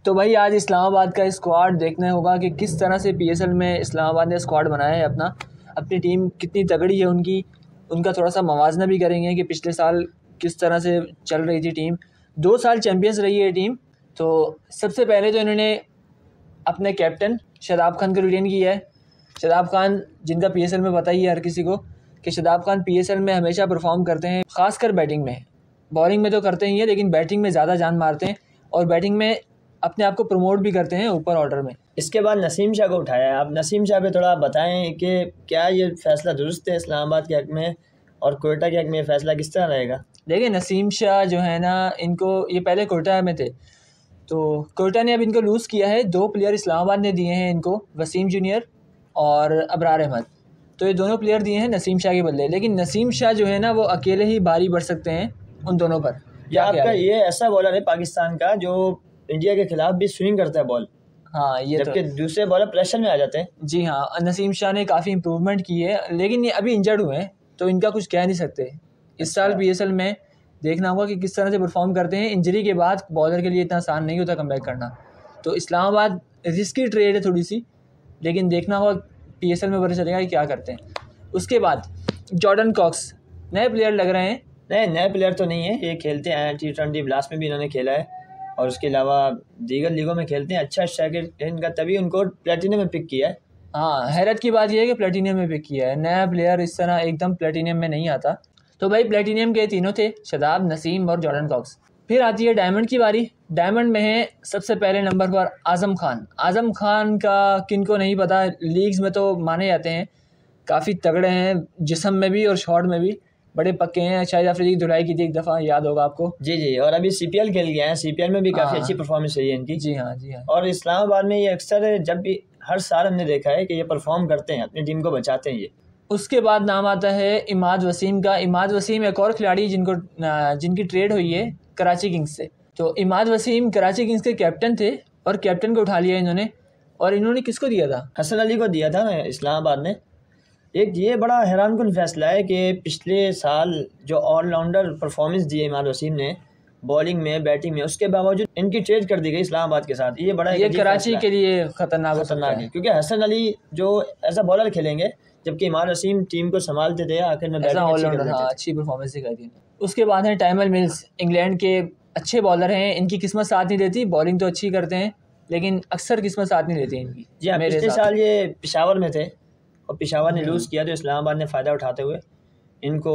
तो भाई आज इस्लामाबाद का स्क्वाड देखना होगा कि किस तरह से पीएसएल में इस्लामाबाद ने स्क्वाड बनाया है अपनी टीम कितनी तगड़ी है उनका थोड़ा सा मवाजना भी करेंगे कि पिछले साल किस तरह से चल रही थी टीम। 2 साल चैम्पियंस रही है टीम। तो सबसे पहले तो इन्होंने अपने कैप्टन शादाब खान को रिटेन किया है। शादाब खान जिनका पीएसएल में पता ही है हर किसी को कि शादाब खान पीएसएल में हमेशा परफॉर्म करते हैं, ख़ासकर बैटिंग में। बॉलिंग में तो करते ही हैं लेकिन बैटिंग में ज़्यादा जान मारते हैं और बैटिंग में अपने आप को प्रमोट भी करते हैं ऊपर ऑर्डर में। इसके बाद नसीम शाह को उठाया है। आप नसीम शाह पे थोड़ा बताएं कि क्या ये फैसला दुरुस्त है इस्लामाबाद के हक में और कोयटा के हक में ये फैसला किस तरह रहेगा? देखिए नसीम शाह जो है ना, इनको ये पहले कोयटा में थे तो कोयटा ने अब इनको लूज़ किया है। 2 प्लेयर इस्लामाबाद ने दिए हैं इनको, वसीम जूनियर और अबरार अहमद। तो ये दोनों प्लेयर दिए हैं नसीम शाह के बदले, लेकिन नसीम शाह जो है ना वो अकेले ही भारी बढ़ सकते हैं उन दोनों पर। या आपका ये ऐसा बॉलर है पाकिस्तान का जो इंडिया के खिलाफ भी स्विंग करता है बॉल। हाँ, ये जबकि दूसरे बॉलर प्रेशर में आ जाते हैं। जी हाँ, नसीम शाह ने काफ़ी इम्प्रूवमेंट की है लेकिन ये अभी इंजर्ड हुए हैं तो इनका कुछ कह नहीं सकते। इस साल पीएसएल में देखना होगा कि किस तरह से परफॉर्म करते हैं। इंजरी के बाद बॉलर के लिए इतना आसान नहीं होता कमबैक करना। तो इस्लामाबाद रिस्की ट्रेड है थोड़ी सी, लेकिन देखना होगा पीएसएल में पता चलेगा कि क्या करते हैं। उसके बाद जॉर्डन कॉक्स नए प्लेयर लग रहे हैं। नए प्लेयर तो नहीं है, ये खेलते हैं T20 ब्लास्ट में भी इन्होंने खेला है और उसके अलावा दीगर लीगों में खेलते हैं। अच्छा स्ट्राइकर है इनका, तभी उनको प्लेटिनियम में पिक किया है। हाँ, हैरत की बात यह है कि प्लेटिनियम में पिक किया है। नया प्लेयर इस तरह एकदम प्लेटिनियम में नहीं आता। तो भाई प्लेटिनियम के तीनों थे, शादाब, नसीम और जॉर्डन कॉक्स। फिर आती है डायमंड की बारी। डायमंड में है सबसे पहले नंबर पर आज़म खान। आज़म खान का किन को नहीं पता, लीग्स में तो माने जाते हैं, काफ़ी तगड़े हैं, जिस्म में भी और शॉट में भी बड़े पक्के हैं। शाहिद अफरीदी की धुलाई की थी एक दफ़ा, याद होगा आपको। जी, और अभी CPL खेल गए हैं, CPL में भी काफ़ी अच्छी परफॉर्मेंस रही है इनकी। जी हाँ। और इस्लामाबाद में ये अक्सर जब भी हर साल हमने देखा है कि ये परफॉर्म करते हैं, अपनी टीम को बचाते हैं ये। उसके बाद नाम आता है इमाद वसीम का। इमाद वसीम एक और खिलाड़ी जिनकी ट्रेड हुई है कराची किंग्स से। तो इमाद वसीम कराची किंग्स के कैप्टन थे और कैप्टन को उठा लिया इन्होंने। और इन्होंने किसको दिया था? हसन अली को दिया था इस्लामाबाद ने। एक ये बड़ा हैरानकुन फैसला है कि पिछले साल जो ऑलराउंडर परफॉर्मेंस दी है इमाद वसीम ने बॉलिंग में, बैटिंग में, उसके बावजूद इनकी ट्रेड कर दी गई इस्लामाबाद के साथ। ये बड़ा कराची के लिए खतरनाक है क्योंकि हसन अली जो ऐसा बॉलर खेलेंगे, जबकि इमाद वसीम टीम को संभालते थे, आखिर में अच्छी परफॉर्मेंस दिखाई थी। उसके बाद है टाइमल मिल्स, इंग्लैंड के अच्छे बॉलर हैं। इनकी किस्मत साथ नहीं देती, बॉलिंग तो अच्छी करते हैं लेकिन अक्सर किस्मत साथ नहीं देती इनकी। जी हाँ, पिछले साल ये पेशावर में थे और पेशावर ने लूज़ किया तो इस्लामाबाद ने फ़ायदा उठाते हुए इनको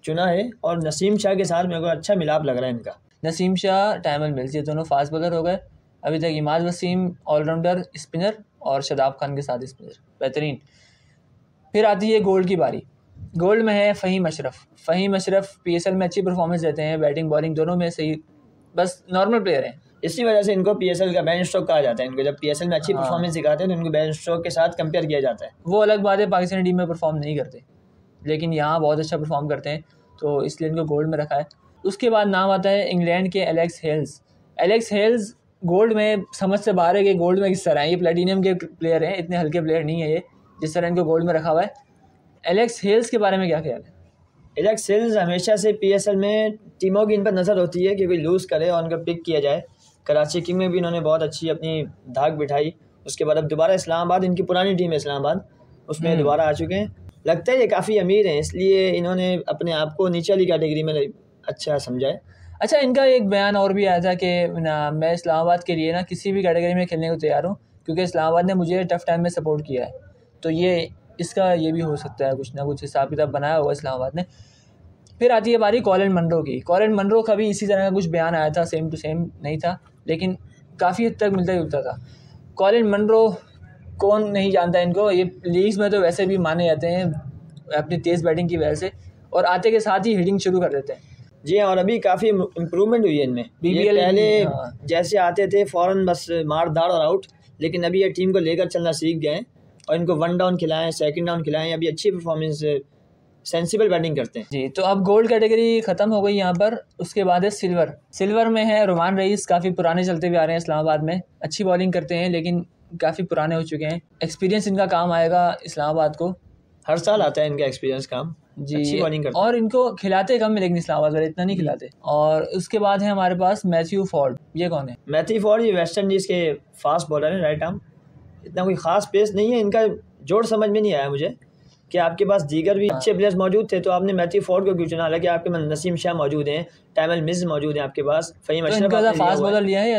चुना है। और नसीम शाह के साथ मेरे को अच्छा मिलाप लग रहा है इनका। नसीम शाह, टाइमल मिल्स, ये दोनों फास्ट बॉलर हो गए। अभी तक इमाद वसीम ऑलराउंडर स्पिनर और शादाब खान के साथ स्पिनर, बेहतरीन। फिर आती है गोल्ड की बारी। गोल्ड में है फ़हीम अशरफ पीएसएल में अच्छी परफॉर्मेंस देते हैं, बैटिंग बॉलिंग दोनों में सही, बस नॉर्मल प्लेयर हैं। इसी वजह से इनको पीएसएल का बेंच स्ट्रोक कहा जाता है। इनको जब पीएसएल में अच्छी परफॉर्मेंस दिखाते हैं तो इनको बेंच स्ट्रोक के साथ कंपेयर किया जाता है। वो अलग बात है, पाकिस्तानी टीम में परफॉर्म नहीं करते लेकिन यहाँ बहुत अच्छा परफॉर्म करते हैं, तो इसलिए इनको गोल्ड में रखा है। उसके बाद नाम आता है इंग्लैंड के एलेक्स हेल्स गोल्ड में समझ से बाहर है कि गोल्ड में किस तरह है। ये प्लेटिनियम के प्लेयर हैं, इतने हल्के प्लेयर नहीं है ये, जिस तरह इनको गोल्ड में रखा हुआ है। एलेक्स हेल्स के बारे में क्या ख्याल है? एलेक्स हेल्स हमेशा से पीएसएल में टीमों की इन पर नज़र होती है कि कोई लूज़ करे और उनका पिक किया जाए। कराची किंग में भी इन्होंने बहुत अच्छी अपनी धाक बिठाई। उसके बाद अब दोबारा इस्लामाबाद, इनकी पुरानी टीम है इस्लामाबाद, उसमें दोबारा आ चुके हैं। लगता है ये काफ़ी अमीर हैं, इसलिए इन्होंने अपने आप को नीचे वाली कैटेगरी में अच्छा समझा है। अच्छा, इनका एक बयान और भी आया था कि मैं इस्लामाबाद के लिए किसी भी कैटेगरी में खेलने को तैयार हूँ क्योंकि इस्लामाबाद ने मुझे टफ़ टाइम में सपोर्ट किया है। तो इसका ये भी हो सकता है, कुछ ना कुछ हिसाब किताब बनाया होगा इस्लामाबाद ने। फिर आती है बारी कॉलिन मनरो की। कॉलिन मनरो का भी इसी तरह का कुछ बयान आया था, सेम टू सेम नहीं था लेकिन काफ़ी हद तक मिलता जुलता था। कॉलिन मनरो कौन नहीं जानता इनको, ये लीग्स में तो वैसे भी माने जाते हैं अपनी तेज़ बैटिंग की वजह से और आते के साथ ही हिटिंग शुरू कर देते हैं। जी हाँ, और अभी काफ़ी इम्प्रूवमेंट हुई है इनमें। BBL पहले जैसे आते थे फ़ौरन बस मार दाड़ और आउट, लेकिन अभी ये टीम को लेकर चलना सीख गए हैं और इनको 1 डाउन खिलाएं, 2nd डाउन खिलाएं, अभी अच्छी परफॉर्मेंस, सेंसिबल बैटिंग करते हैं। जी, तो अब गोल्ड कैटेगरी ख़त्म हो गई यहाँ पर। उसके बाद है सिल्वर में है रुमान रईस, काफ़ी पुराने चलते हुए आ रहे हैं इस्लामाबाद में, अच्छी बॉलिंग करते हैं लेकिन काफ़ी पुराने हो चुके हैं। एक्सपीरियंस इनका काम आएगा इस्लामाबाद को, हर साल आता है इनका एक्सपीरियंस काम। अच्छी बॉलिंग करते और इनको खिलाते कम है, लेकिन इस्लामाबाद वाले इतना नहीं खिलाते। और उसके बाद है हमारे पास मैथ्यू फॉर्ड, ये कौन है? मैथ्यू फॉर्ड ये वेस्ट इंडीज़ के फास्ट बॉलर है, राइट आर्म। इतना कोई ख़ास पेस नहीं है इनका, जोड़ समझ में नहीं आया मुझे कि आपके पास दीगर भी अच्छे प्लेयर्स मौजूद थे तो आपने मैथ्यू फॉर्ड को क्यों चुना। हालांकि आपके पास नसीम शाह मौजूद हैं, टाइमल मिज़ मौजूद हैं आपके पास, Faheem Ashraf as fast bowler लिया है,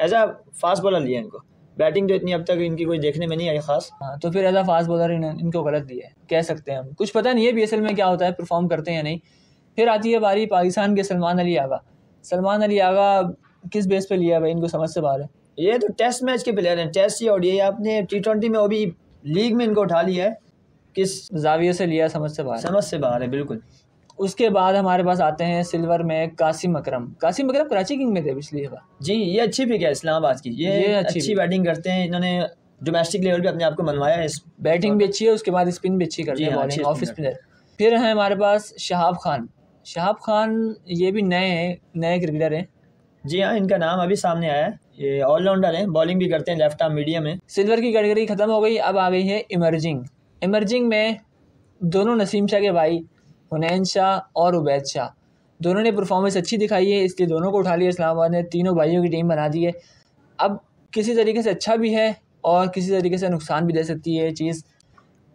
एज आ फास्ट बॉलर लिया इनको। बैटिंग तो इतनी अब तक इनकी कोई देखने में नहीं आई खास। हाँ, तो फिर एज आ फास्ट बॉलर इनको गलत दिया है, कह सकते हैं हम। कुछ पता नहीं है PSL में क्या होता है, परफॉर्म करते हैं या नहीं। फिर आती है बारी पाकिस्तान के सलमान अली आगा। सलमान अली आगा किस बेस पे लिया भाई, इनको समझ से बाहर है। ये तो टेस्ट मैच के प्लेयर हैं, टेस्ट या ODI। आपने T20 में, वो भी लीग में इनको उठा लिया है, किस जाविये से लिया, समझ से बाहर, समझ से बाहर है बिल्कुल। उसके बाद हमारे पास आते हैं सिल्वर में कासिम अकरम। कासिम अकरम कराची किंग में थे पिछली दफा जी, ये अच्छी पिक है इस्लामाबाद की। ये अच्छी बैटिंग करते हैं, इन्होंने डोमेस्टिक लेवल पे अपने आप को मनवाया है। बैटिंग भी अच्छी है, उसके बाद स्पिन भी अच्छी करते हैं, बॉलिंग ऑफ स्पिनर। फिर है हमारे पास शहाब खान। शहाब खान ये भी नए क्रिकेटर हैं। जी हाँ, इनका नाम अभी सामने आया है। ये ऑलराउंडर हैं, बॉलिंग भी करते हैं, लेफ्ट आर्म मीडियम है। सिल्वर की कैटेगरी खत्म हो गई, अब आ गई है इमर्जिंग में दोनों नसीम शाह के भाई हुनैन शाह और उबैद शाह, दोनों ने परफॉर्मेंस अच्छी दिखाई है, इसलिए दोनों को उठा लिया इस्लामाबाद ने। तीनों भाइयों की टीम बना दी है। अब किसी तरीके से अच्छा भी है और किसी तरीके से नुकसान भी दे सकती है चीज़।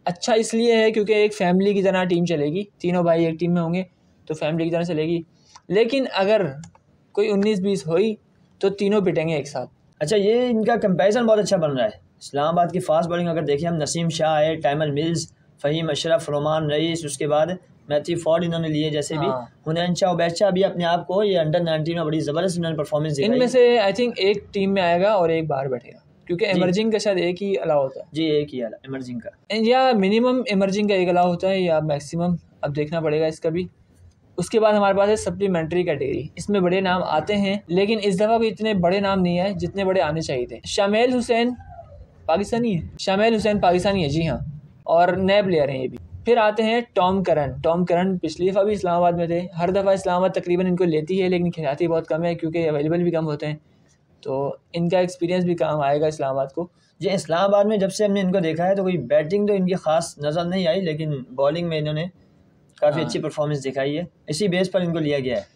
अच्छा इसलिए है क्योंकि एक फैमिली की तरह टीम चलेगी, तीनों भाई एक टीम में होंगे तो फैमिली की तरह चलेगी। लेकिन अगर कोई 19-20 हुई तो तीनों पिटेंगे एक साथ। अच्छा, ये इनका कंपैरिजन बहुत अच्छा बन रहा है। इस्लामाबाद की फास्ट बॉलिंग अगर देखें हम, नसीम शाह है, टाइमल मिल्स, फ़हीम अशरफ, रोमान रईस, उसके बाद मैथ्यू फॉर्ड इन्होंने लिए जैसे भी। हुनैन शाह, उबैद शाह भी अपने आप को ये अंडर 19 में बड़ी ज़बरदस्त इन्होंने परफॉर्मेंस दिखाई। इनमें से आई थिंक एक टीम में आएगा और एक बाहर बैठेगा, क्योंकि इमर्जिंग का शायद एक ही अलाउ होता है। जी, एक ही अलाउ इमर्जिंग का, या मिनिमम इमर्जिंग का एक अलाउ होता है या मैक्सिमम, अब देखना पड़ेगा इसका भी। उसके बाद हमारे पास है सप्लीमेंट्री कैटेगरी। इसमें बड़े नाम आते हैं, लेकिन इस दफ़ा कोई इतने बड़े नाम नहीं है जितने बड़े आने चाहिए थे। शामिल हुसैन पाकिस्तानी है, जी हाँ, और नए प्लेयर हैं ये भी। फिर आते हैं टॉम करन पिछली दफ़ा भी इस्लामाबाद में थे। हर दफ़ा इस्लामाबाद तकरीबन इनको लेती है, लेकिन खिलाती बहुत कम है क्योंकि अवेलेबल भी कम होते हैं, तो इनका एक्सपीरियंस भी काम आएगा इस्लामाबाद को। जी, इस्लामाबाद में जब से हमने इनको देखा है तो कोई बैटिंग तो इनकी खास नज़र नहीं आई, लेकिन बॉलिंग में इन्होंने काफ़ी अच्छी परफॉर्मेंस दिखाई है, इसी बेस पर इनको लिया गया है।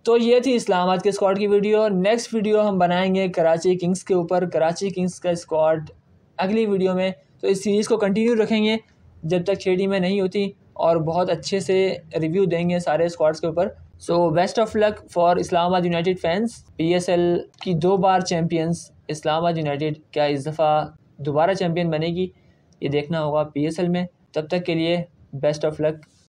तो ये थी इस्लामाबाद के स्क्वाड की वीडियो। नेक्स्ट वीडियो हम बनाएंगे कराची किंग्स के ऊपर, कराची किंग्स का स्क्वाड अगली वीडियो में। तो इस सीरीज़ को कंटिन्यू रखेंगे जब तक 6 टीमें नहीं होती, और बहुत अच्छे से रिव्यू देंगे सारे स्क्वाड्स के ऊपर। So best of luck for Islamabad United fans. PSL की 2 बार चैम्पियंस इस्लामाबाद यूनाइटेड क्या इस दफ़ा दोबारा चैम्पियन बनेगी, ये देखना होगा PSL में। तब तक के लिए बेस्ट ऑफ लक।